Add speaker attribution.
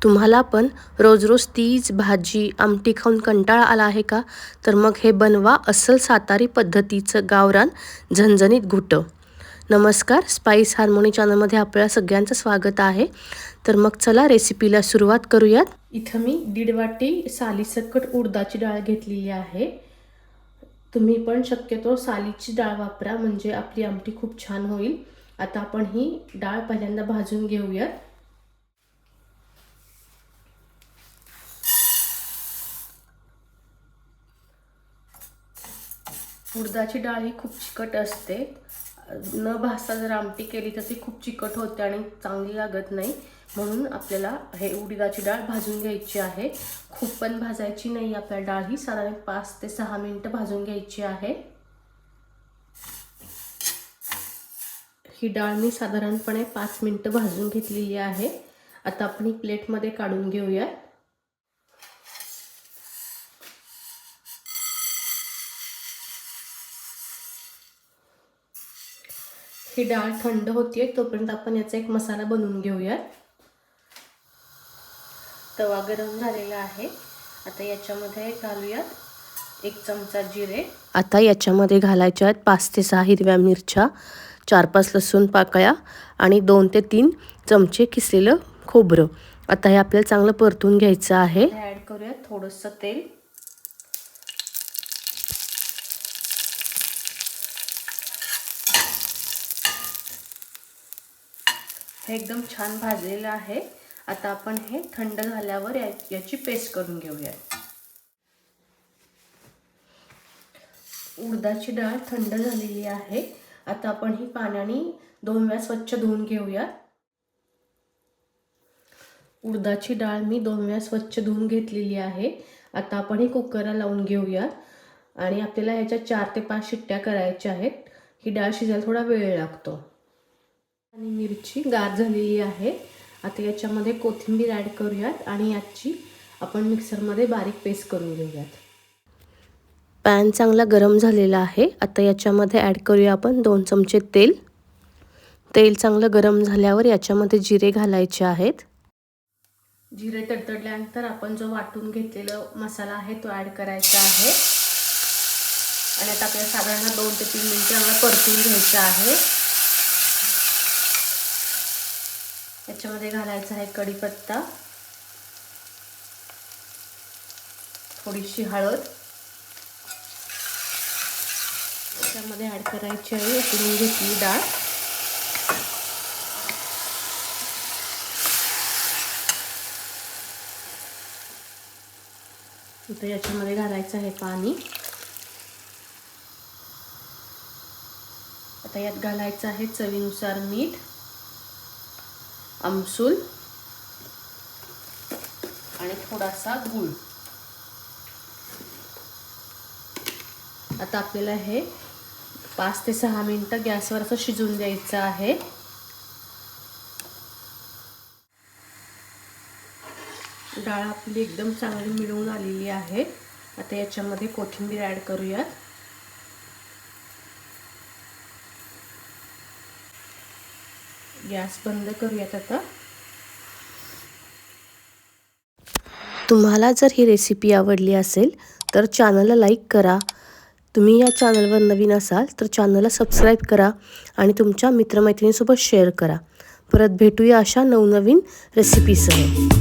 Speaker 1: तुम्हाला पण रोज रोज तीच भाजी आमटी खाऊन कंटाळा आला आहे का? तर मग हे बनवा अस्सल सातारी पद्धतीचं गावरान झणझणीत घुटं. नमस्कार, स्पाइस हार्मोनी चॅनलमध्ये आपल्या सगळ्यांचं स्वागत आहे. तर मग चला रेसिपीला सुरुवात करूयात. इथं मी 1.5 वाटी सालीसकट उडदाची डाळ घेतलेली आहे. तुम्ही पण शक्यतो सालीची डाळ वापरा, म्हणजे आपली आमटी खूप छान होईल. आता आपण ही डाळ पहिल्यांदा भाजून घेऊयात. उडदाची डाळ ही खूप चिकट असते. न भाजता जर आमटी केली तर ती खूप चिकट होते आणि चांगली लागत नाही. म्हणून आपल्याला हे उडदाची डाळ भाजून घ्यायची आहे. खूप पण भाजायची नाही आपल्याला डाळ ही, साधारण 5 ते 6 मिनिटं भाजून घ्यायची आहे. ही डाळ मी साधारणपणे 5 मिनिटं भाजून घेतलेली आहे. आता आपण ही प्लेटमध्ये काढून घेऊया. ही डाळ थंड होतीये तोपर्यंत आपण याचा एक मसाला बनवून घेऊया. तवा गरम झालेला आहे. आता याच्यामध्ये घालूयात 1 चमचा जिरे. आता याच्यामध्ये घालायच्या आहेत 5 ते 6 हिरव्या मिरच्या, 4-5 लसूण पाकळ्या आणि 2 ते 3 चमचे किसलेलं खोबरं. आता हे आपल्याला चांगलं परतून घ्यायचं आहे. ॲड करूयात थोडंसं तेल. हे एकदम छान भाजलेलं आहे. आता आपण हे थंड झाल्यावर याची पेस्ट करून घेऊया. उडदाची डाळ थंड झालेली आहे. आता आपण ही पाण्याने 2 वेळा स्वच्छ धुवून घेऊया. उडदाची डाळ मी 2 वेळा स्वच्छ धुवून घेतलेली आहे. आता आपण ही कुकरला लावून घेऊया आणि आपल्याला ह्याच्या 4 ते 5 शिट्ट्या करायच्या आहेत. ही डाळ शिजायला थोडा वेळ लागतो. आणि मिरची गार झालेली आहे. आता याच्यामध्ये कोथिंबीर ॲड करूयात आणि याची आपण मिक्सरमध्ये बारीक पेस्ट करून घेऊयात. पॅन चांगला गरम झालेला आहे. आता याच्यामध्ये ॲड करूया आपण 2 चमचे तेल. तेल चांगलं गरम झाल्यावर याच्यामध्ये जिरे घालायचे आहेत. जिरे तडतडल्यानंतर आपण जो वाटून घेतलेला मसाला आहे तो ॲड करायचा आहे आणि आता आपल्याला साधारण 2 ते 3 मिनिटं याला परतून घ्यायचं आहे. याच्यामध्ये घालायचा आहे कढीपत्ता, थोडीशी हळद. याच्यामध्ये ॲड करायची आहे उकडून घेतलेली डाळ. आता याच्यामध्ये घालायचं आहे पाणी. आता यात घालायचं आहे चवीनुसार मीठ, आमसूल आणि थोडासा गूळ. आता आपल्याला हे 5 ते 6 मिनिटं गॅसवर असं शिजवून द्यायचं आहे. डाळ आपली एकदम चांगली मिळून आलेली आहे. आता याच्यामध्ये कोथिंबीर ॲड करूयात. गॅस बंद करूयात आता. तुम्हाला जर ही रेसिपी आवडली असेल तर चॅनलला लाईक करा. तुम्ही या चॅनलवर नवीन असाल तर चॅनलला सबस्क्राईब करा आणि तुमच्या मित्रमैत्रिणींसोबत शेअर करा. परत भेटूया अशा नवनवीन रेसिपीसह.